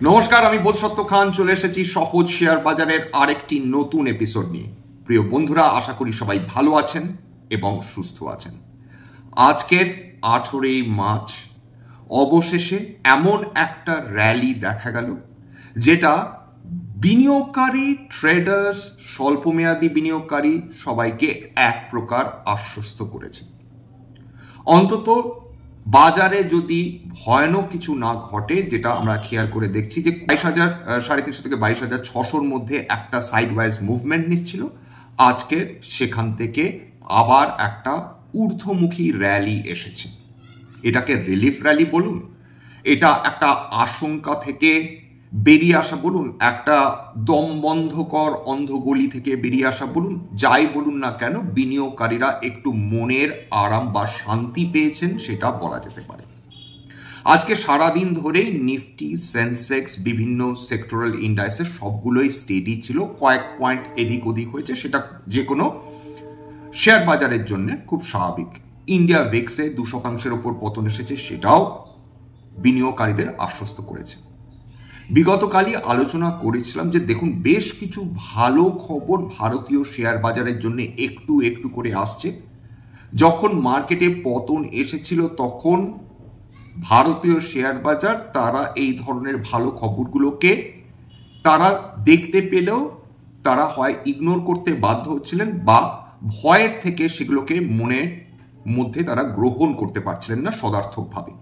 নমস্কার, আমি বোধসত্ত্ব খান চলে এসেছি সহজ শেয়ার বাজারের আরেকটি নতুন এপিসোড নিয়ে। প্রিয় বন্ধুরা, আশা করি সবাই ভালো আছেন এবং সুস্থ আছেন। আজকের 18 মার্চ অবশেষে এমন একটা র্যালি দেখা গেল যেটা বিনিয়োগকারী, ট্রেডার্স, স্বল্পমেয়াদী বিনিয়োগকারী সবাইকে এক প্রকার আশ্বস্ত করেছে। অন্তত বাজারে যদি ভয়ানক কিছু না ঘটে, যেটা আমরা খেয়াল করে দেখছি যে 22,350 থেকে 22,600 মধ্যে একটা সাইডওয়াইজ মুভমেন্ট নিচ্ছিল, আজকে সেখান থেকে আবার একটা ঊর্ধ্বমুখী র্যালি এসেছে। এটাকে রিলিফ র্যালি বলুন, এটা একটা আশঙ্কা থেকে বেরিয়ে আসা বলুন, একটা দমবন্ধকর অন্ধগলি থেকে বেরিয়ে আসা বলুন, যাই বলুন না কেন, বিনিয়োগকারীরা একটু মনের আরাম বা শান্তি পেয়েছেন, সেটা বলা যেতে পারে। আজকে সারাদিন ধরেই নিফটি, সেন্সেক্স, বিভিন্ন সেক্টরাল ইন্ডাইসেস সবগুলোই স্টেডি ছিল। কয়েক পয়েন্ট এদিক ওদিক হয়েছে, সেটা যে কোনো শেয়ার বাজারের জন্য খুব স্বাভাবিক। ইন্ডিয়া ভিক্সে 2% ওপর পতন এসেছে, সেটাও বিনিয়োগকারীদের আশ্বস্ত করেছে। বিগতকালই আলোচনা করেছিলাম যে দেখুন, বেশ কিছু ভালো খবর ভারতীয় শেয়ার বাজারের জন্য একটু একটু করে আসছে। যখন মার্কেটে পতন এসেছিল তখন ভারতীয় শেয়ার বাজার তারা এই ধরনের ভালো খবরগুলোকে তারা দেখতে পেলেও তারা হয় ইগনোর করতে বাধ্য হচ্ছিলেন বা ভয়ের থেকে সেগুলোকে মনের মধ্যে তারা গ্রহণ করতে পারছিলেন না সদার্থকভাবে।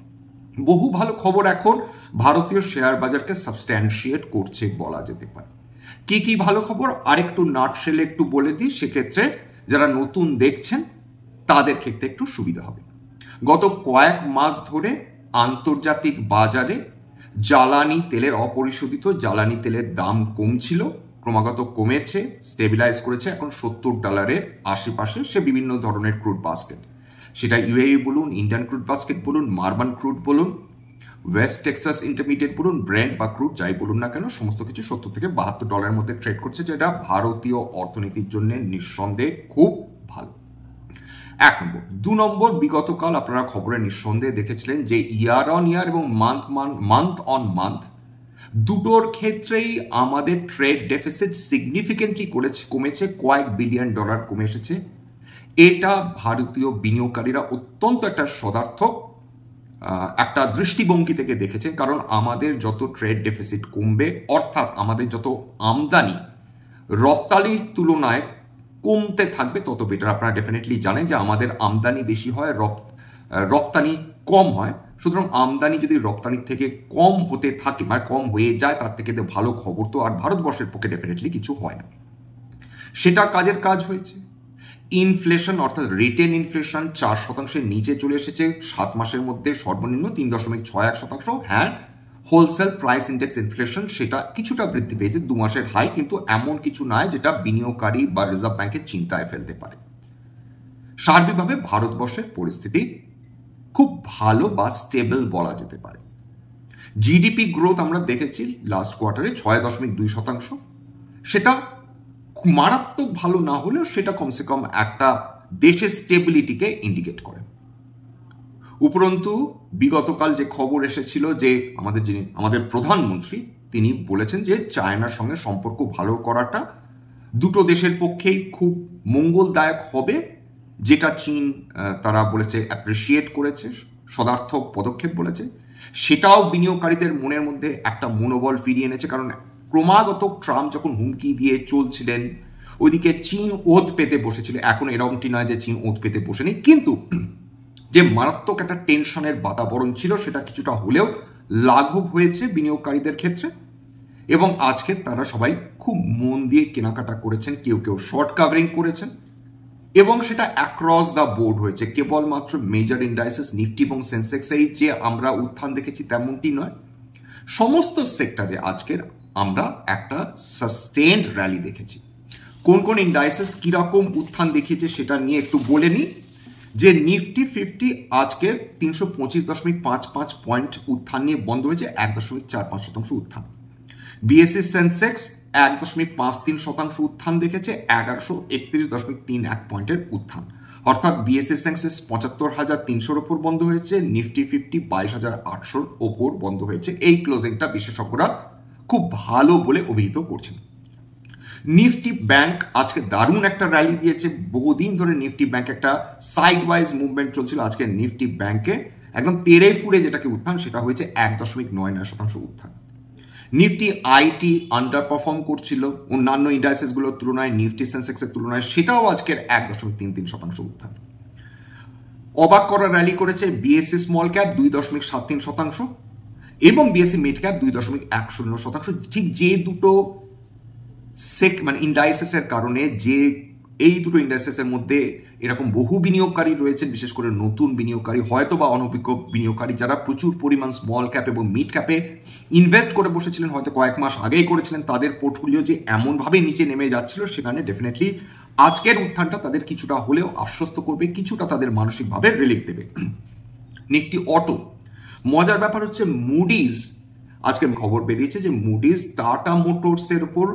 বহু ভালো খবর এখন ভারতীয় শেয়ার বাজারকে সাবস্ট্যান্সিয়েট করছে বলা যেতে পারে। কি কি ভালো খবর আরেকটু নাটশেলে একটু বলে দিই, সেক্ষেত্রে যারা নতুন দেখছেন তাদের ক্ষেত্রে একটু সুবিধা হবে। গত কয়েক মাস ধরে আন্তর্জাতিক বাজারে জ্বালানি তেলের, অপরিশোধিত জ্বালানি তেলের দাম কমছিল, ক্রমাগত কমেছে, স্টেবিলাইজ করেছে, এখন $70 আশেপাশে সে বিভিন্ন ধরনের ক্রুড বাস্কেট, সেটা ইউএই বলুন, ইন্ডিয়ান ক্রুড বাস্কেট বলুন, মার্বান ক্রুড বলুন, ওয়েস্ট টেক্সাস ইন্টারমিডিয়েট বলুন, ব্র্যান্ড বা ক্রুড যাই বলুন না কেন, সমস্ত কিছু $70 থেকে $72 মধ্যে ট্রেড করছে, যেটা ভারতীয় অর্থনীতির জন্য নিঃসন্দেহে খুব ভালো। 1 নম্বর। 2 নম্বর, বিগতকাল আপনারা খবরে নিঃসন্দেহে দেখেছিলেন যে ইয়ার অন ইয়ার এবং মান্থ অন মান্থ দুটোর ক্ষেত্রেই আমাদের ট্রেড ডেফিসিট সিগনিফিকেন্টলি কমেছে, কয়েক বিলিয়ন ডলার কমে এসেছে। এটা ভারতীয় বিনিয়োগকারীরা অত্যন্ত একটা সদার্থক একটা দৃষ্টিভঙ্গি থেকে দেখেছেন, কারণ আমাদের যত ট্রেড ডেফিসিট কমবে, অর্থাৎ আমাদের যত আমদানি রপ্তানির তুলনায় কমতে থাকবে, তত বেটার। আপনারা ডেফিনেটলি জানেন যে আমাদের আমদানি বেশি হয়, রপ্তানি কম হয়। সুতরাং আমদানি যদি রপ্তানির থেকে কম হতে থাকে, মানে কম হয়ে যায়, তার থেকে ভালো খবর তো আর ভারতবর্ষের পক্ষে ডেফিনেটলি কিছু হয় না। সেটা কাজের কাজ হয়েছে। ইনফ্লেশন অর্থাৎ রিটেন ইনফ্লেশন 4%-এর নিচে চলে এসেছে 7 মাসের মধ্যে, সর্বনিম্ন 3.61%। হ্যাঁ, হোলসেল প্রাইস ইন্ডেক্স ইনফ্লেশন সেটা কিছুটা বৃদ্ধি পেয়েছে, 2 মাসের হাই, কিন্তু এমন কিছু নয় যেটা বিনিয়োগকারী বা রিজার্ভ ব্যাংকের চিন্তায় ফেলতে পারে। সার্বিকভাবে ভারতবর্ষের পরিস্থিতি খুব ভালো বা স্টেবল বলা যেতে পারে। জিডিপি গ্রোথ আমরা দেখেছি লাস্ট কোয়ার্টারে 6.2%, সেটা মারাত্মক ভালো না হলেও সেটা কমসে কম একটা দেশের স্টেবিলিটিকে ইন্ডিকেট করে। উপরন্তু বিগতকাল যে খবর এসেছিল যে আমাদের প্রধানমন্ত্রী তিনি বলেছেন যে চায়নার সঙ্গে সম্পর্ক ভালো করাটা দুটো দেশের পক্ষেই খুব মঙ্গলদায়ক হবে, যেটা চীন তারা বলেছে অ্যাপ্রিসিয়েট করেছে, সদার্থক পদক্ষেপ বলেছে। সেটাও বিনিয়োগকারীদের মনের মধ্যে একটা মনোবল ফিরিয়ে এনেছে, কারণ ক্রমাগত ট্রাম্প যখন হুমকি দিয়ে চলছিলেন, ওইদিকে চীন ওঁত পেতে বসেছিল। এখন এরকমটি নয় যে চীন ওঁত পেতে বসেনি, কিন্তু যে মারাত্মক একটা টেনশনের বাতাবরণ ছিল সেটা কিছুটা হলেও লাঘব হয়েছে বিনিয়োগকারীদের ক্ষেত্রে, এবং আজকে তারা সবাই খুব মন দিয়ে কেনাকাটা করেছেন, কেউ কেউ শর্ট কাভারিং করেছেন, এবং সেটা অ্যাক্রস দ্য বোর্ড হয়েছে। কেবলমাত্র মেজর ইন্ডাইসেস নিফটি এবং সেন্সেক্সেই যে আমরা উত্থান দেখেছি তেমনটি নয়, সমস্ত সেক্টরে আজকের আমরা একটা সাস্টেইনড র্যালি দেখেছি। কোন কোন ইন্ডাইসেস কিরকম উত্থান দেখিয়েছে সেটা নিয়ে একটু বলে নিই। যে নিফটি 50 আজকে 325.55 পয়েন্ট উত্থান নিয়ে বন্ধ হয়েছে, 1.45% উত্থান। বিএসসি সেন্সেক্স 1.53% উত্থান দেখেছে, 1131.31 পয়েন্টের উত্থান। অর্থাৎ বিএসসি সেন্সেক্স ৭৫,৩০০ ওপর বন্ধ হয়েছে, নিফটি 50 ২২,৮০০ ওপর বন্ধ হয়েছে। এই ক্লোজিংটা বিশেষজ্ঞরা খুব ভালো বলে অভিহিত করছেন। নিফটি ব্যাংক আজকে দারুণ একটা র্যালি দিয়েছে। বহুদিন ধরে নিফটি ব্যাংক একটা সাইড ওয়াইজ মুভমেন্ট চলছিল, আজকে নিফটি ব্যাংকে একদম তেড়ে ফুড়ে যেটাকে উত্থান, সেটা হয়েছে ১.৯৯% উত্থান। নিফটি আইটি আন্ডার পারফর্ম করছিল অন্যান্য ইন্ডাইসেসগুলোর তুলনায়, নিফটি সেন্সেক্সের তুলনায়, সেটাও আজকের ১.৩৩% উত্থান। অবাক করা র্যালি করেছে বিএসসি স্মল ক্যাপ ২.৭৩% এবং বিএসসি মিড ক্যাপ ২.১০%। ঠিক যে দুটো মানে ইন্ডাইসেসের কারণে, যে এই দুটো ইন্ডাইসেসের মধ্যে এরকম বহু বিনিয়োগকারী রয়েছেন, বিশেষ করে নতুন বিনিয়োগকারী, হয়তো বা অনভিজ্ঞ বিনিয়োগকারী, যারা প্রচুর পরিমাণ স্মল ক্যাপ এবং মিড ক্যাপে ইনভেস্ট করে বসেছিলেন, হয়তো কয়েক মাস আগেই করেছিলেন, তাদের পোর্টফোলিও যে এমনভাবে নিচে নেমে যাচ্ছিল, সেখানে ডেফিনেটলি আজকের উত্থানটা তাদের কিছুটা হলেও আশ্বস্ত করবে, কিছুটা তাদের মানসিকভাবে রিলিফ দেবে। নিফটি অটো, মজার ব্যাপার হচ্ছে মুডিজ আজকে খবর বেরিয়েছে যে মুডিজ টাটা মোটরসের উপর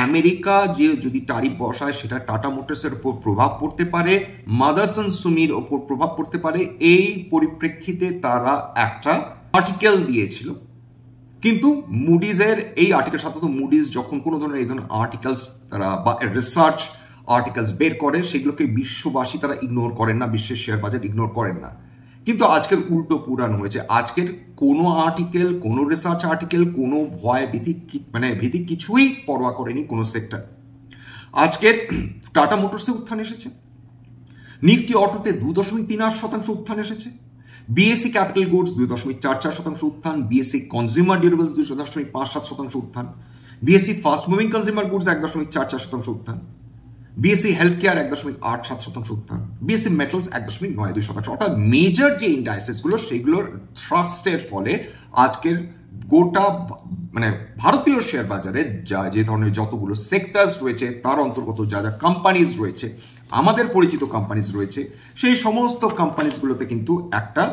আমেরিকা যে যদি ট্যারিফ বসায়, সেটা টাটা মোটরসের উপর প্রভাব পড়তে পারে, মাদারসন সুমির ওপর প্রভাব পড়তে পারে। এই পরিপ্রেক্ষিতে তারা একটা আর্টিকেল দিয়েছিল, কিন্তু মুডিজের এই আর্টিকেল, সাধারণত মুডিজ যখন কোনো ধরনের এই ধরনের আর্টিকেলস তারা বা রিসার্চ আর্টিকেলস বের করে, সেগুলোকে বিশ্ববাসী তারা ইগনোর করেন না, বিশ্বের শেয়ার বাজার ইগনোর করেন না। কিন্তু আজকের উল্টো পুরানো হয়েছে। আজকের কোনো আর্টিকেল, কোনো রিসার্চ আর্টিকেল, কোনো ভয় ভীতি কিছুই পরোয়া করেনি কোনো সেক্টর। আজকের টাটা মোটরসে উত্থান এসেছে, নিফটি অটোতে 2.38% উত্থান এসেছে, বিএসসি ক্যাপিটাল গুডস 2.44% উত্থান, বিএসসি কনজিউমার ডিউরেবলস 2.57% উত্থান, BSc fast moving consumer goods 1.44% উত্থান, বিএসসি হেলথ কেয়ার 1.87% উত্থান, বিএসসি মেটালস 1.92%। অর্থাৎ মেজর যে ইন্ডাইসেস গুলো, সেগুলোর থ্রাস্টের ফলে আজকের গোটা মানে ভারতীয় শেয়ার বাজারে যে ধরনের যতগুলো সেক্টরস রয়েছে, তার অন্তর্গত যা যা কোম্পানিজ রয়েছে, আমাদের পরিচিত কোম্পানিজ রয়েছে, সেই সমস্ত কোম্পানিজগুলোতে কিন্তু একটা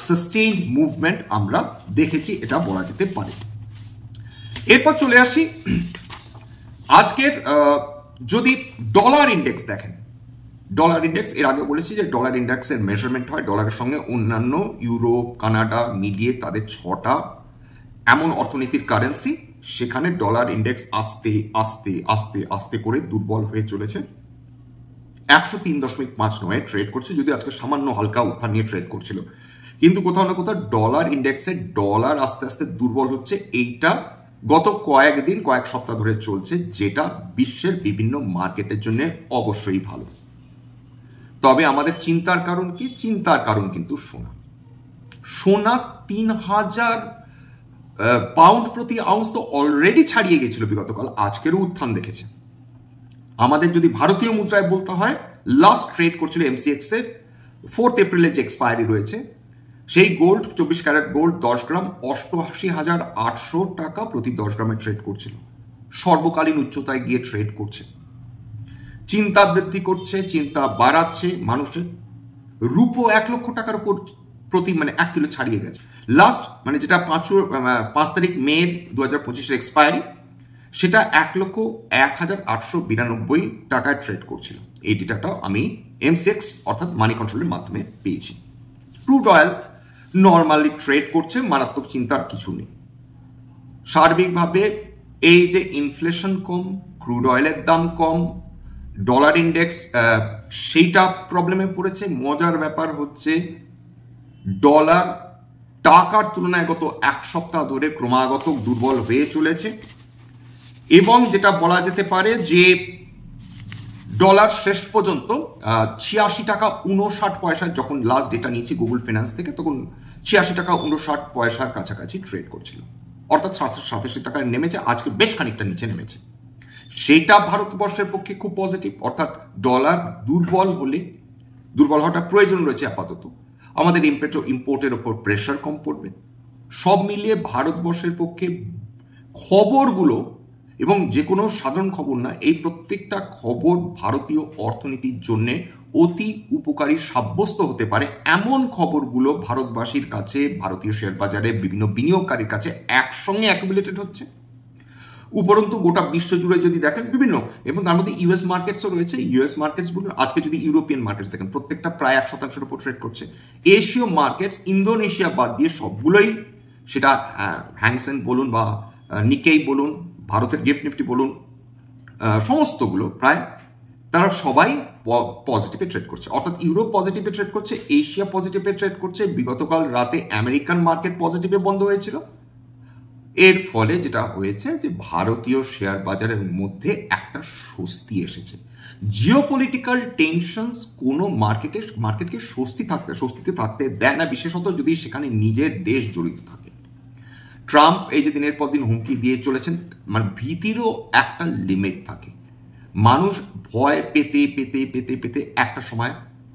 সাস্টেইনড মুভমেন্ট আমরা দেখেছি, এটা বলা যেতে পারে। এরপর চলে আসি আজকের, যদি ডলার ইন্ডেক্স দেখেন, ডলার ইন্ডেক্স এর আগে বলেছি যে ডলার ইন্ডেক্সের মেজারমেন্ট হয় ডলারের সঙ্গে অন্যান্য ইউরোপ, কানাডা মিলিয়ে তাদের ৬টা এমন অর্থনীতির কারেন্সি, সেখানে ডলার ইন্ডেক্স আস্তে আস্তে আস্তে আস্তে করে দুর্বল হয়ে চলেছে। ১০৩.৫৯ ট্রেড করছে, যদি আজকে সামান্য হালকা উত্থান নিয়ে ট্রেড করছিল, কিন্তু কোথাও না কোথাও ডলার ইন্ডেক্সে ডলার আস্তে আস্তে দুর্বল হচ্ছে। এইটা গত কয়েকদিন, কয়েক সপ্তাহ ধরে চলছে, যেটা বিশ্বের বিভিন্ন মার্কেটের জন্য অবশ্যই ভালো। তবে আমাদের চিন্তার কারণ কি? চিন্তার কারণ কিন্তু সোনা। সোনা ৩,০০০ পাউন্ড প্রতি আউন্স তো অলরেডি ছাড়িয়ে গেছিল বিগতকাল, আজকেরও উত্থান দেখেছে। আমাদের যদি ভারতীয় মুদ্রায় বলতে হয়, লাস্ট ট্রেড করছিল এমসিএক্স এর 4 এপ্রিলের যে এক্সপায়ারি রয়েছে, সেই গোল্ড 24 ক্যারেট গোল্ড 10 গ্রাম ৮৮,৮০০ টাকা প্রতি 10 গ্রামে ট্রেড করছিল, সর্বকালীন উচ্চতায় গিয়ে ট্রেড করছে। চিন্তা বৃদ্ধি করছে, চিন্তা বাড়াচ্ছে মানুষের। রূপো ১ লক্ষ টাকার উপর প্রতি 1 কিলো ছাড়িয়ে গেছে। লাস্ট যেটা 5 তারিখ মে 2025 এক্সপায়ারি, সেটা ১,০১,৮৯২ টাকায় ট্রেড করছিল। এই ডেটাটা আমি এমসিএক্স অর্থাৎ মানি কন্ট্রোলের মাধ্যমে পেয়েছি। ক্রুড অয়েল নর্মালি ট্রেড করছে, মারাত্মক চিন্তার কিছু নেই। সার্বিকভাবে এই যে ইনফ্লেশন কম, ক্রুড অয়েলের দাম কম, ডলার ইন্ডেক্স সেইটা প্রবলেমে পড়েছে। মজার ব্যাপার হচ্ছে ডলার টাকার তুলনায় গত ১ সপ্তাহ ধরে ক্রমাগত দুর্বল হয়ে চলেছে, এবং যেটা বলা যেতে পারে যে ডলার শেষ পর্যন্ত ৮৬ টাকা ৫৯ পয়সা, যখন লাস্ট ডেটা নিয়েছি গুগল ফিনান্স থেকে, তখন ৮৬ টাকা ৫৯ পয়সার কাছাকাছি ট্রেড করছিল, অর্থাৎ ৮৭ টাকায় নেমেছে, আজকে বেশ খানিকটা নিচে নেমেছে। সেটা ভারতবর্ষের পক্ষে খুব পজিটিভ। অর্থাৎ ডলার দুর্বল হলে, দুর্বল হওয়াটা প্রয়োজন রয়েছে আপাতত, আমাদের ইম্পোর্টের ওপর প্রেশার কম পড়বে। সব মিলিয়ে ভারতবর্ষের পক্ষে খবরগুলো, এবং যে কোনো সাধারণ খবর না, এই প্রত্যেকটা খবর ভারতীয় অর্থনীতির জন্য অতি উপকারী সাব্যস্ত হতে পারে। এমন খবরগুলো ভারতবাসীর কাছে, ভারতীয় শেয়ার বাজারে বিভিন্ন বিনিয়োগকারীর কাছে একসঙ্গে অ্যাকুমুলেটেড হচ্ছে। উপরন্তু গোটা বিশ্ব জুড়ে যদি দেখেন বিভিন্ন, এবং তার মধ্যে ইউএস মার্কেটসও রয়েছে। ইউএস মার্কেটস বলুন, আজকে যদি ইউরোপিয়ান মার্কেটস দেখেন প্রত্যেকটা প্রায় 1% উপর ট্রেড করছে। এশীয় মার্কেটস ইন্দোনেশিয়া বাদ দিয়ে সবগুলোই, সেটা হ্যাংসেন বলুন বা নিকেই বলুন, ভারতের গিফট নিফটি বলুন, সমস্তগুলো প্রায় তারা সবাই পজিটিভে ট্রেড করছে। অর্থাৎ ইউরোপ পজিটিভে ট্রেড করছে, এশিয়া পজিটিভে ট্রেড করছে। বিগতকাল রাতে আমেরিকান মার্কেট পজিটিভে বন্ধ হয়েছিল। এর ফলে যেটা হয়েছে যে ভারতীয় শেয়ার বাজারের মধ্যে একটা স্বস্তি এসেছে। জিওপলিটিক্যাল টেনশনস কোনো মার্কেটকে স্বস্তিতে থাকতে দেয় না, বিশেষত যদি সেখানে নিজের দেশ জড়িত থাকে। ট্রাম্প এই যে দিনের পর দিন হুমকি দিয়ে চলেছেন, মানে ভীতিরও একটা লিমিট থাকে। মানুষ ভয় পেতে পেতে পেতে পেতে একটা সময়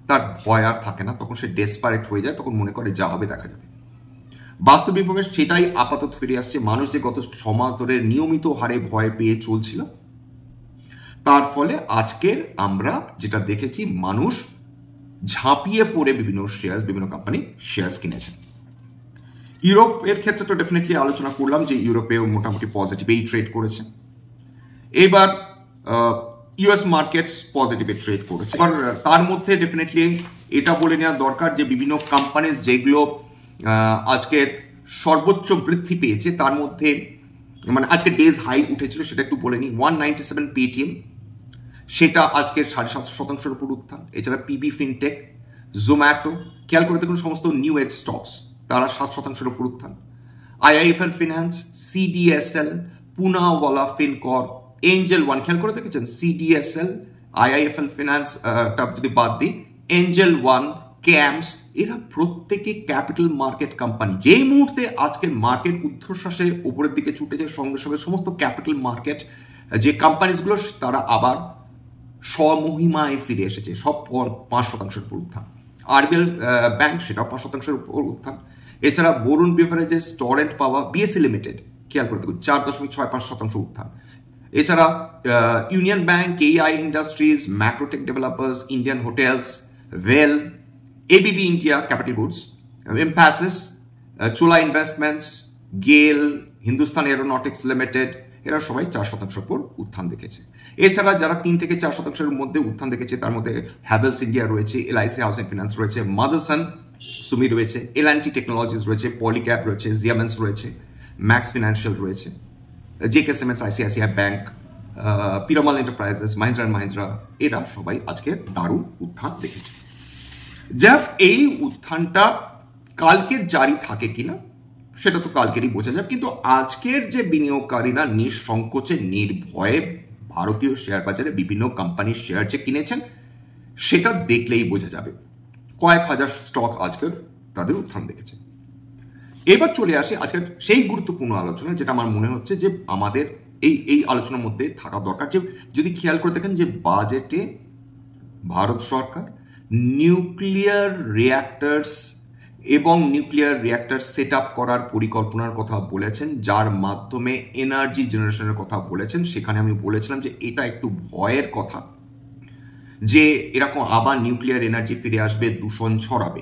তার ভয় আর থাকে না, তখন সে ডেসপারেট হয়ে যায়, তখন মনে করে যা হবে দেখা যাবে। বাস্তবিক ভাবে সেটাই আপাতত ফিরে আসছে। মানুষ যে গত 6 মাস ধরে নিয়মিত হারে ভয় পেয়ে চলছিল, তার ফলে আজকের আমরা যেটা দেখেছি, মানুষ ঝাঁপিয়ে পড়ে বিভিন্ন কোম্পানি শেয়ার্স কিনেছেন। ইউরোপের ক্ষেত্রে তো ডেফিনেটলি আলোচনা করলাম যে ইউরোপেও মোটামুটি পজিটিভেই ট্রেড করেছে। এবার ইউএস মার্কেটস পজিটিভে ট্রেড করেছে। এবার তার মধ্যে ডেফিনেটলি এটা বলে নেওয়া দরকার যে বিভিন্ন কোম্পানিজ যেগুলো আজকে সর্বোচ্চ বৃদ্ধি পেয়েছে, তার মধ্যে মানে আজকে ডেজ হাই উঠেছিল সেটা একটু বলে নিই। 197 পেটিএম, সেটা আজকে 7.5% উপর উত্থান। এছাড়া পিবি ফিনটেক, জোম্যাটো, খেয়াল করে দেখুন সমস্ত নিউ এজ স্টকস, তারা 7% উপর উত্থান। IIFL finance, CDSL, Poonawalla Fincorp, Angel One, খেয়াল করে দেখেছেন সিডিএসএল, আইআইএফএল ফিন্যান্স টা যদি বাদ দিই, এঞ্জেল ওয়ান, ক্যাম্পস, এরা প্রত্যেকে ক্যাপিটাল মার্কেট কোম্পানি। যেই মুহূর্তে আজকের মার্কেট ঊর্ধ্বশ্বাসে উপরের দিকে ছুটেছে, সঙ্গে সঙ্গে সমস্ত ক্যাপিটাল মার্কেট যে কোম্পানিজগুলো তারা আবার স্বমহিমায় ফিরে এসেছে, সব 5% উপর উত্থান। আরবিএল ব্যাংক, সেটাও 5% উপর উত্থান। এছাড়া Varun beverages, Torrent Power, BSE limited, খেয়াল করে দেখুন 4.65% উত্থান। এছাড়া Union Bank, KEI industries, Macrotech Developers, Indian Hotels, ভেল, ABB India capital goods, Mphasis, Chola investments, GAIL, Hindustan aeronautics limited, এরা সবাই 4% উপর উত্থান দেখেছে। এছাড়া যারা 3 থেকে 4%-এর মধ্যে উত্থান দেখেছে তার মধ্যে হ্যাভেলস ইন্ডিয়া রয়েছে, এলআইসি হাউসিং ফিন্যান্স রয়েছে, মাদারসন সুমি রয়েছে, এল&টি টেকনোলজিস রয়েছে, পলিক্যাপ রয়েছে, জিএমএনস রয়েছে, ম্যাক্স ফিনান্সিয়াল রয়েছে, JK cements, ICICI Bank, Piramal enterprises, Mahindra and Mahindra, এরা সবাই আজকে দারুণ উত্থান দেখেছে। যাক, এই উত্থানটা কালকের জারি থাকে কিনা সেটা তো কালকেরই বোঝা যাবে, কিন্তু আজকের যে বিনিয়োগকারীরা নিঃসংকোচে নির্ভয়ে ভারতীয় শেয়ার বাজারে বিভিন্ন কোম্পানির শেয়ার যে কিনেছেন সেটা দেখলেই বোঝা যাবে। কয়েক হাজার স্টক আজকের তাদের উত্থান দেখেছে। এবার চলে আসে আজকের সেই গুরুত্বপূর্ণ আলোচনা, যেটা আমার মনে হচ্ছে যে আমাদের এই আলোচনার মধ্যে থাকা দরকার। যে যদি খেয়াল করে দেখেন যে বাজেটে ভারত সরকার নিউক্লিয়ার রিঅ্যাক্টরস এবং নিউক্লিয়ার রিঅ্যাক্টর সেট আপ করার পরিকল্পনার কথা বলেছেন, যার মাধ্যমে এনার্জি জেনারেশনের কথা বলেছেন। সেখানে আমি বলেছিলাম যে এটা একটু ভয়ের কথা, যে এরকম আবার নিউক্লিয়ার এনার্জি ফিরে আসবে, দূষণ ছড়াবে।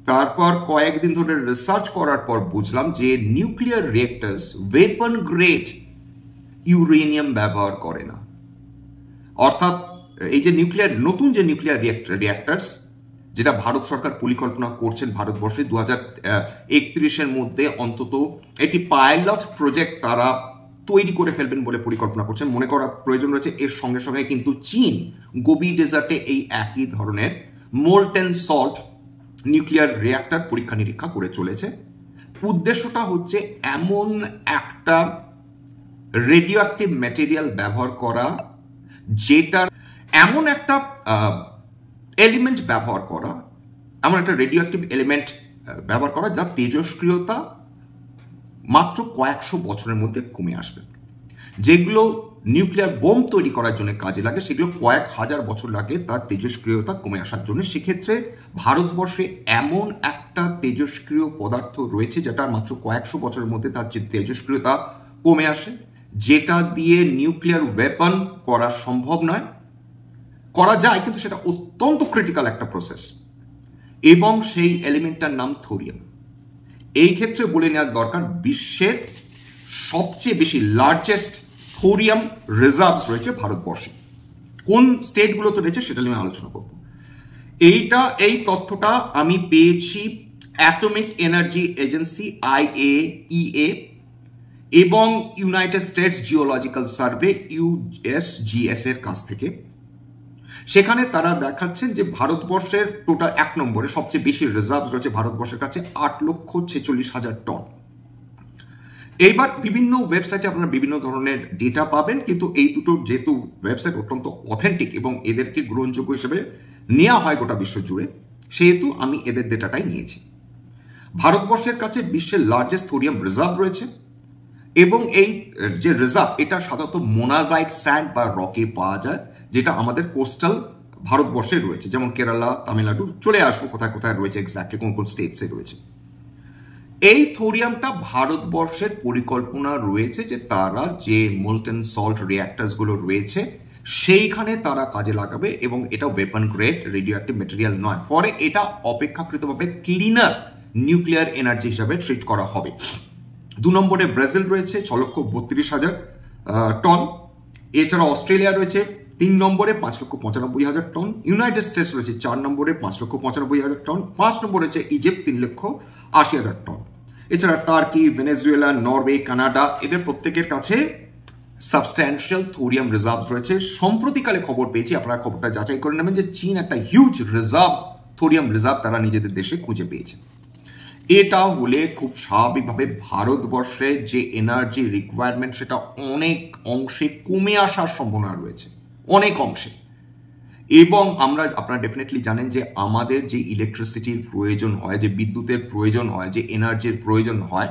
তারপর কয়েকদিন ধরে রিসার্চ করার পর বুঝলাম যে নিউক্লিয়ার রিঅ্যাক্টরস ওয়েপন গ্রেড ইউরেনিয়াম ব্যবহার করে না। অর্থাৎ এই যে নতুন যে নিউক্লিয়ার রিঅ্যাক্টরস যেটা ভারত সরকার পরিকল্পনা করছেন ভারতবর্ষে 2031-এর মধ্যে অন্তত একটি পাইলট প্রজেক্ট তারা তৈরি করে ফেলবেন বলে পরিকল্পনা করছেন। মনে করা প্রয়োজন রয়েছে এর সঙ্গে সঙ্গে কিন্তু চীন গোবি ডেজার্টে এই একই ধরনের মোলটেন সল্ট নিউক্লিয়ার রিঅ্যাক্টর পরীক্ষা নিরীক্ষা করে চলেছে। উদ্দেশ্যটা হচ্ছে এমন একটা রেডিও অ্যাক্টিভ ম্যাটেরিয়াল ব্যবহার করা, যেটার এমন একটা এলিমেন্ট ব্যবহার করা, এমন একটা রেডিও অ্যাক্টিভ এলিমেন্ট ব্যবহার করা যার তেজস্ক্রিয়তা মাত্র কয়েকশো বছরের মধ্যে কমে আসবে। যেগুলো নিউক্লিয়ার বোম তৈরি করার জন্য কাজে লাগে সেগুলো কয়েক হাজার বছর লাগে তার তেজস্ক্রিয়তা কমে আসার জন্য। সেক্ষেত্রে ভারতবর্ষে এমন একটা তেজস্ক্রিয় পদার্থ রয়েছে যেটা মাত্র কয়েকশো বছরের মধ্যে তার যে তেজস্ক্রিয়তা কমে আসে, যেটা দিয়ে নিউক্লিয়ার ওয়েপন করা সম্ভব নয়, করা যায় কিন্তু সেটা অত্যন্ত ক্রিটিক্যাল একটা প্রসেস, এবং সেই এলিমেন্টটার নাম থোরিয়াম। এই ক্ষেত্রে বলে নেওয়ার দরকার বিশ্বের সবচেয়ে বেশি লার্জেস্ট থোরিয়াম রিজার্ভস রয়েছে ভারতবর্ষে। কোন স্টেটগুলোতে রয়েছে সেটা নিয়ে আলোচনা করব। এই তথ্যটা আমি পেয়েছি অ্যাটমিক এনার্জি এজেন্সি IAEA এবং United states geological survey USGS এর কাছ থেকে। সেখানে তারা দেখাচ্ছেন যে ভারতবর্ষের টোটাল 1 নম্বরে সবচেয়ে বেশি রিজার্ভ রয়েছে ভারতবর্ষের কাছে 8,46,000 টন। এইবার বিভিন্ন ওয়েবসাইটে আপনারা বিভিন্ন ধরনের ডেটা পাবেন, কিন্তু এই দুটো যেহেতু ওয়েবসাইট অত্যন্ত অথেন্টিক এবং এদেরকে গ্রহণযোগ্য হিসেবে নেওয়া হয় গোটা বিশ্ব জুড়ে, সেহেতু আমি এদের ডেটাটাই নিয়েছি। ভারতবর্ষের কাছে বিশ্বের লার্জেস্ট থোরিয়াম রিজার্ভ রয়েছে এবং এই যে রিজার্ভ এটা সাধারণত মোনাজাইট স্যান্ড বা রকে পাওয়া যায়, যেটা আমাদের কোস্টাল ভারতবর্ষে রয়েছে, যেমন কেরালা, তামিলনাড়ু, চলে আসবো কোথায় কোথায় রয়েছে এক্স্যাক্টলি কোন কোন স্টেটসে রয়েছে। এই থোরিয়ামটা ভারতবর্ষের পরিকল্পনা রয়েছে যে তারা যে মোলটেন সল্ট রিঅ্যাক্টরস গুলো রয়েছে সেইখানে তারা কাজে লাগাবে এবং এটা weapon grade radio active material নয়, ফলে এটা অপেক্ষাকৃতভাবে ক্লিনার নিউক্লিয়ার এনার্জি হিসাবে ট্রিট করা হবে। 2 নম্বরে ব্রাজিল রয়েছে 6,32,000 টন। এছাড়া অস্ট্রেলিয়া রয়েছে 3 নম্বরে 5,95,000 টন। ইউনাইটেড স্টেটস রয়েছে 4 নম্বরে 5,95,000 টন। 5 নম্বরে রয়েছে ইজিপ্ট 3,80,000 টন। এছাড়া টার্কি, ভেনেজুয়েলা, নরওয়ে, কানাডা এদের প্রত্যেকের কাছে সাবস্ট্যান্সিয়াল থোরিয়াম রিজার্ভ রয়েছে। সম্প্রতিকালে খবর পেয়েছি, আপনারা খবরটা যাচাই করে নেবেন, যে চীন একটা হিউজ থোরিয়াম রিজার্ভ তারা নিজেদের দেশে খুঁজে পেয়েছে। এটা হলে খুব স্বাভাবিকভাবে ভারতবর্ষের যে এনার্জি রিকোয়ারমেন্ট সেটা অনেক অংশে কমে আসার সম্ভাবনা রয়েছে, অনেক অংশে। এবং আপনারা ডেফিনেটলি জানেন যে আমাদের যে ইলেকট্রিসিটির প্রয়োজন হয়, যে বিদ্যুতের প্রয়োজন হয়, যে এনার্জির প্রয়োজন হয়,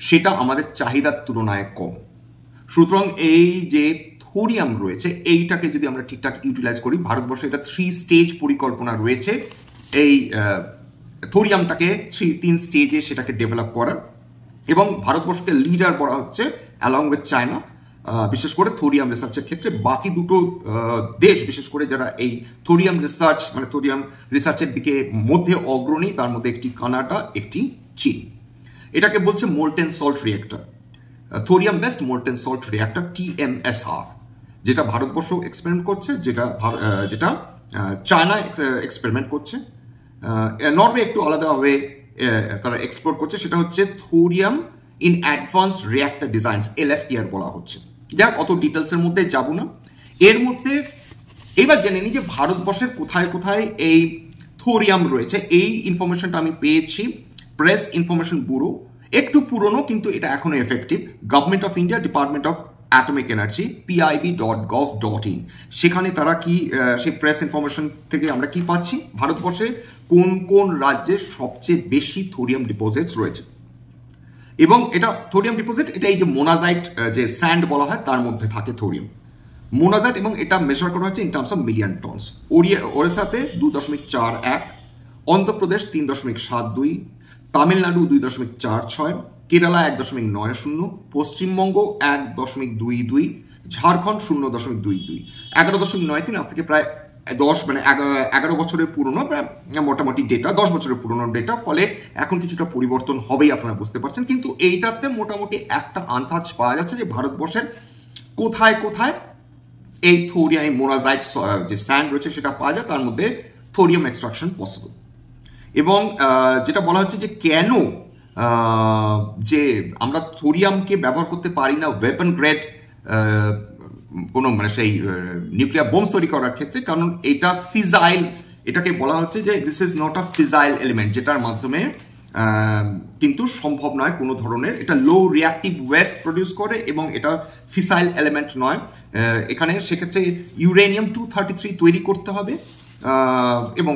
সেটা আমাদের চাহিদার তুলনায় কম। সুতরাং এই যে থোরিয়াম রয়েছে এইটাকে যদি আমরা ঠিকঠাক ইউটিলাইজ করি, ভারতবর্ষে এটা 3 স্টেজ পরিকল্পনা রয়েছে এই থোরিয়ামটাকে 3 স্টেজে সেটাকে ডেভেলপ করার, এবং ভারতবর্ষকে লিডার করা হচ্ছে অ্যালং উইথ চায়না, বিশেষ করে থোরিয়াম রিসার্চের ক্ষেত্রে। বাকি দুটো দেশ বিশেষ করে যারা এই থোরিয়াম রিসার্চ মানে থোরিয়াম রিসার্চের দিকে মধ্যে অগ্রণী, তার মধ্যে একটি কানাডা, একটি চীন। এটাকে বলছে molten salt reactor, thorium based molten salt reactor TMSR, যেটা ভারতবর্ষ এক্সপেরিমেন্ট করছে, যেটা চায়না এক্সপেরিমেন্ট করছে। নরওয়ে একটু আলাদাভাবে তারা এক্সপ্লোর করছে, সেটা হচ্ছে thorium in advanced reactor designs, LFTR বলা হচ্ছে। যাক, অত ডিটেলসের মধ্যে যাব না। এর মধ্যে এবার জেনে নিই যে ভারতবর্ষের কোথায় কোথায় এই থোরিয়াম রয়েছে। এই ইনফরমেশনটা আমি পেয়েছি প্রেস ইনফরমেশন ব্যুরো, একটু পুরনো কিন্তু এটা এখনো effective, government of India, department of atomic energy, pib.gov.in। সেখানে তারা কি সেই প্রেস ইনফরমেশন থেকে আমরা কি পাচ্ছি, ভারতবর্ষে কোন কোন রাজ্যে সবচেয়ে বেশি থোরিয়াম ডিপোজিটস রয়েছে। এবং এটা থোরিয়াম ডিপোজিট, এটা এই যে মোনাজাইট যে স্যান্ড বলা হয় তার মধ্যে থাকে থোরিয়াম মোনাজাইট, এবং এটা মেজার করা হচ্ছে in terms of million tons. ওড়িশাতে 2.41, অন্ধ্রপ্রদেশ 3.72, তামিলনাড়ু 2.46, কেরালা 1.90, পশ্চিমবঙ্গ 1.22, ঝাড়খণ্ড 0.22, 11.93। আজ থেকে প্রায় 11 বছরের পুরনো, প্রায় মোটামুটি ডেটা 10 বছরের পুরনো ডেটা, ফলে এখন কিছুটা পরিবর্তন হবেই আপনারা বুঝতে পারছেন। কিন্তু এইটাতে মোটামুটি একটা আন্দাজ পাওয়া যাচ্ছে যে ভারতবর্ষের কোথায় কোথায় এই থোরিয়াম মোনাজাইট যে স্যান্ড রয়েছে সেটা পাওয়া যায়, তার মধ্যে থোরিয়াম এক্সট্রাকশন পসিবল। এবং যেটা বলা হচ্ছে যে কেন যে আমরা থোরিয়ামকে ব্যবহার করতে পারি না ওয়েপন গ্রেড কোনো সেই নিউক্লিয়ার বোমস তৈরি করার ক্ষেত্রে, কারণ এটা ফিজাইল, এটাকে বলা হচ্ছে যে this is not a fissile element, যেটার মাধ্যমে কিন্তু সম্ভব নয় কোনো ধরনের, এটা লো রিঅ্যাক্টিভ ওয়েস্ট প্রডিউস করে এবং এটা ফিসাইল এলিমেন্ট নয়। এখানে সেক্ষেত্রে ইউরেনিয়াম 233 তৈরি করতে হবে, এবং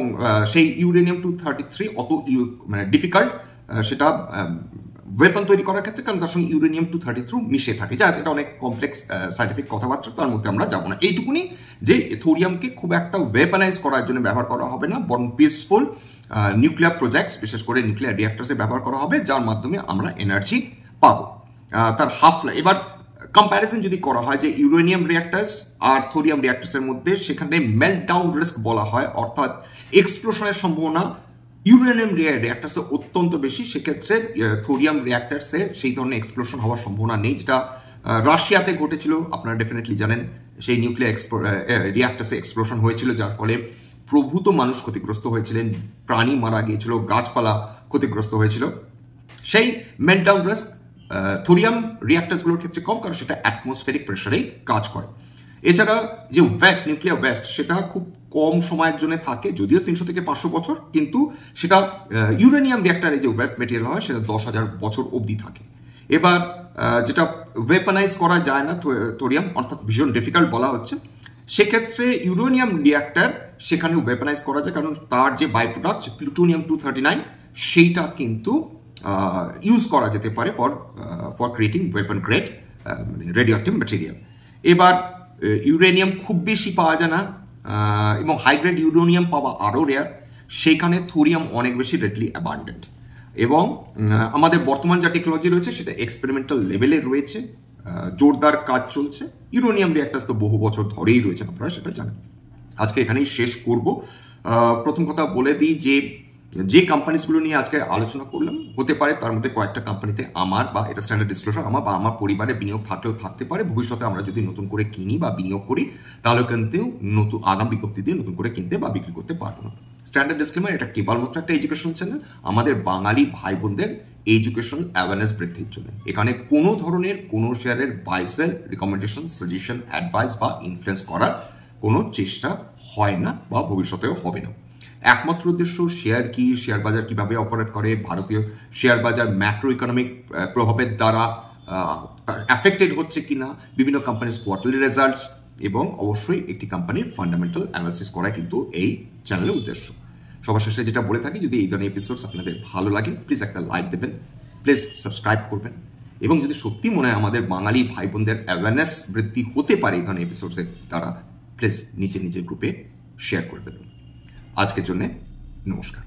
সেই ইউরেনিয়াম 233 অত ডিফিকাল্ট সেটা ওয়েপন তৈরি করার ক্ষেত্রে, কারণ তার সঙ্গে ইউরেনিয়াম 233 মিশে থাকে। যাক, এটা অনেক কমপ্লেক্স সাইন্টিফিক কথাবার্তা, তার মধ্যে আমরা যাবো না। এইটুকুনি যে থোরিয়ামকে খুব একটা ওয়েপনাইজ করার জন্য ব্যবহার করা হবে না, বরং পিসফুল নিউক্লিয়ার প্রজেক্টস, বিশেষ করে নিউক্লিয়ার রিঅ্যাক্টরসে ব্যবহার করা হবে, যার মাধ্যমে আমরা এনার্জি পাবো। তার হাফ লাইফ এবার কম্প্যারিজন যদি করা হয় যে ইউরেনিয়াম রিঅ্যাক্টরস আর থোরিয়াম রিঅ্যাক্টরসের মধ্যে, সেখানে মেল্টডাউন রিস্ক বলা হয়, অর্থাৎ এক্সপ্লোশনের সম্ভাবনা ইউরেনিয়াম রিঅ্যাক্টার্সে অত্যন্ত বেশি, সেক্ষেত্রে থোরিয়াম রিঅ্যাক্টার্সে সেই ধরনের এক্সপ্লোশন হওয়ার সম্ভাবনা নেই, যেটা রাশিয়াতে ঘটেছিল। আপনারা ডেফিনেটলি জানেন সেই নিউক্লিয়ার রিঅ্যাক্টার্সে এক্সপ্লোশন হয়েছিল, যার ফলে প্রভূত মানুষ ক্ষতিগ্রস্ত হয়েছিলেন, প্রাণী মারা গিয়েছিল, গাছপালা ক্ষতিগ্রস্ত হয়েছিল। সেই মেল্টডাউন রিস্ক থোরিয়াম রিঅ্যাক্টার্সগুলোর ক্ষেত্রে কম, কারণ সেটা অ্যাটমসফেরিক প্রেশারেই কাজ করে। এছাড়া যে ওয়েস্ট, নিউক্লিয়ার ওয়েস্ট, সেটা খুব কম সময়ের জন্য থাকে, যদিও 300 থেকে 500 বছর, কিন্তু সেটা ইউরেনিয়াম রিঅ্যাক্টারে যে ওয়েস্ট মেটেরিয়াল হয় সেটা 10,000 বছর অবধি থাকে। এবার যেটা ওয়েপনাইজ করা যায় না থোরিয়াম, অর্থাৎ ভীষণ ডিফিকাল্ট বলা হচ্ছে, সেক্ষেত্রে ইউরেনিয়াম রিঅ্যাক্টার সেখানে ওয়েপনাইজ করা যায়, কারণ তার যে বাই প্রোডাক্ট প্লুটোনিয়াম 239 সেইটা কিন্তু ইউজ করা যেতে পারে for creating weapon grade radio active material. এবার ইউরেনিয়াম খুব বেশি পাওয়া যায় না, এবং হাইগ্রেড ইউরেনিয়াম পাওয়া আরও রেয়ার, সেইখানে থোরিয়াম অনেক বেশি রেডলি অ্যাবান্ডেন্ট। এবং আমাদের বর্তমান যা টেকনোলজি রয়েছে সেটা এক্সপেরিমেন্টাল লেভেলে রয়েছে, জোরদার কাজ চলছে। ইউরেনিয়াম রিঅ্যাক্টার্স তো বহু বছর ধরেই রয়েছে, আপনারা সেটা জানেন। আজকে এখানেই শেষ করব। প্রথম কথা বলে দিই যে কোম্পানিসগুলো নিয়ে আজকে আলোচনা করলাম, হতে পারে তার মধ্যে কয়েকটা কোম্পানিতে আমার, বা এটা স্ট্যান্ডার্ড ডিসক্লোজার, আমার বা আমার পরিবারে বিনিয়োগ থাকলেও থাকতে পারে। ভবিষ্যতে আমরা যদি নতুন করে কিনি বা বিনিয়োগ করি, তাহলে কিন্তু নতুন আগাম বিজ্ঞপ্তি দিয়ে নতুন করে কিনতে বা বিক্রি করতে পারবো না। স্ট্যান্ডার্ড ডিসক্লেমার, এটা কেবলমাত্র একটা এডুকেশন চ্যানেল, আমাদের বাঙালি ভাই বোনদের এডুকেশনাল অ্যাওয়ারনেস বৃদ্ধির জন্য। এখানে কোনো ধরনের কোনো শেয়ারের buy sell, recommendation, suggestion, advice বা ইনফ্লুয়েন্স করার কোনো চেষ্টা হয় না বা ভবিষ্যতেও হবে না। একমাত্র উদ্দেশ্য শেয়ার কি, শেয়ার বাজার কিভাবে অপারেট করে, ভারতীয় শেয়ার বাজার ম্যাক্রো ইকোনমিক প্রভাবের দ্বারা অ্যাফেক্টেড হচ্ছে কিনা, বিভিন্ন কোম্পানির কোয়ার্টারলি রেজাল্টস, এবং অবশ্যই একটি কোম্পানির ফান্ডামেন্টাল অ্যানালিসিস করা কিন্তু এই চ্যানেলের উদ্দেশ্য। সবার শেষে যেটা বলে থাকি, যদি এই ধরনের এপিসোডস আপনাদের ভালো লাগে, প্লিজ একটা লাইক দেবেন, প্লিজ সাবস্ক্রাইব করবেন, এবং যদি সত্যি মনে হয় আমাদের বাঙালি ভাই বোনদের অ্যাওয়ারনেস বৃদ্ধি হতে পারে এই ধরনের এপিসোডসের দ্বারা, প্লিজ নিজের গ্রুপে শেয়ার করে দেবেন। আজকের জন্য নমস্কার।